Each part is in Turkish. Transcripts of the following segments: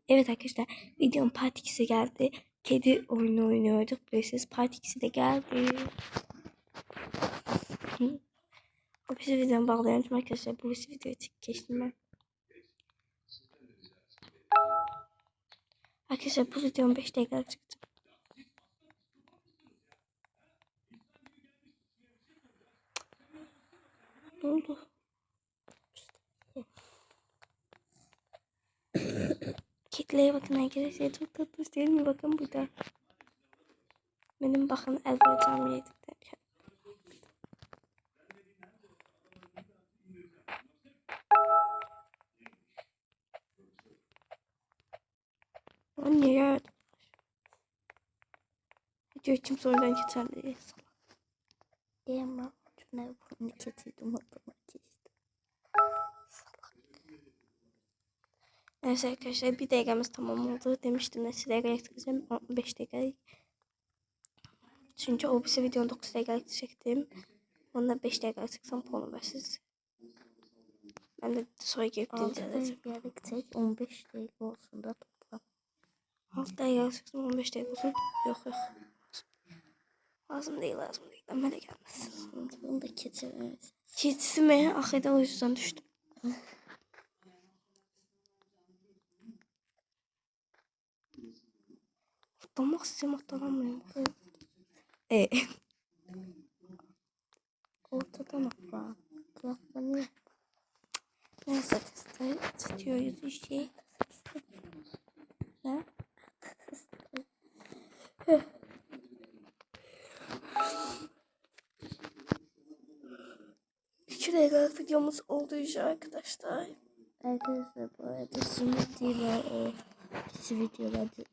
Evet arkadaşlar, videonun part 2'si geldi. Kedi oyunu oynuyorduk. Bilirsiniz, part 2'si de geldi. O bir videomu bağlayalım arkadaşlar. Bu videoyu geçtim ben. Arkadaşlar bu videom 5 dakika çıktı. Ne oldu? Kedilere bakın arkadaşlar, çok tatlı değil mi? Bakın burada. Benim bakın elbacağım yedikten. Anne ya. Video için sonradan geçerli. Diyemem. Ne bunu getirdim adama geçti. Neyse arkadaşlar, bir dakikamız tamam oldu. Demiştim de size gerektireceğim 15 dakika. Çünkü o bir videonun 9 dakika çektim. Onunla 5 dakika çeksem puanı versiz. Ben de sonra girip dinleyeceğim. 15 dakika olsun da toplam. 6 dakika çeksem 15 dakika olsun. Yok. Lazım değil. Ama da gelmez. Bunu da keçirmemiz. Keçisi mi? Ahide o yüzden düştüm. Atlamak istiyorum, atlanamıyorum. Ortadan atla. Kulaklarını Neyse testleri tutuyoruz işte. Ne? 2 dakikalık videomuz oldu işte arkadaşlar. Arkadaşlar bu arada şimdi var o pisi videolarda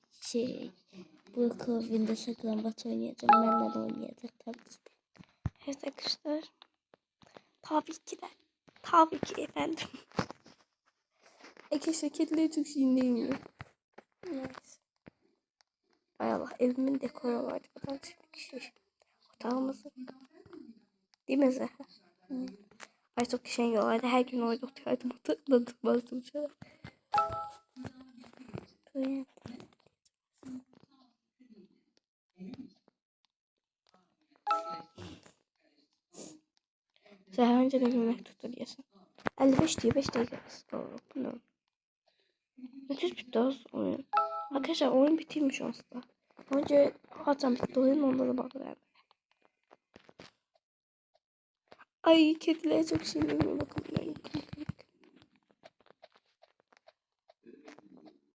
bu klavinde saklambaç oynayacağım. Benimle de oynayacak tabii ki. Evet arkadaşlar. Tabii ki efendim. Arkadaşlar kedileri çok sinirliyim. Neyse. Ay Allah, evimin dekoru vardı. Buradan şey. Otağımızı. Değil mi Zehra? Ay çok şey yiyorlardı. Her gün orada oturuyordum. Oturmadım. Tutmazdım şöyle. Zehra önce de bir mektup diyorsun. 55 diye 5 dakika. Doğru. Bilmiyorum. Müthiş bitti az oyun. Arkadaşlar oyun bitirmiş aslında. Önce zaten bitti oyun, onda da bakıyorum. Ay kediler çok sinirli, bakın.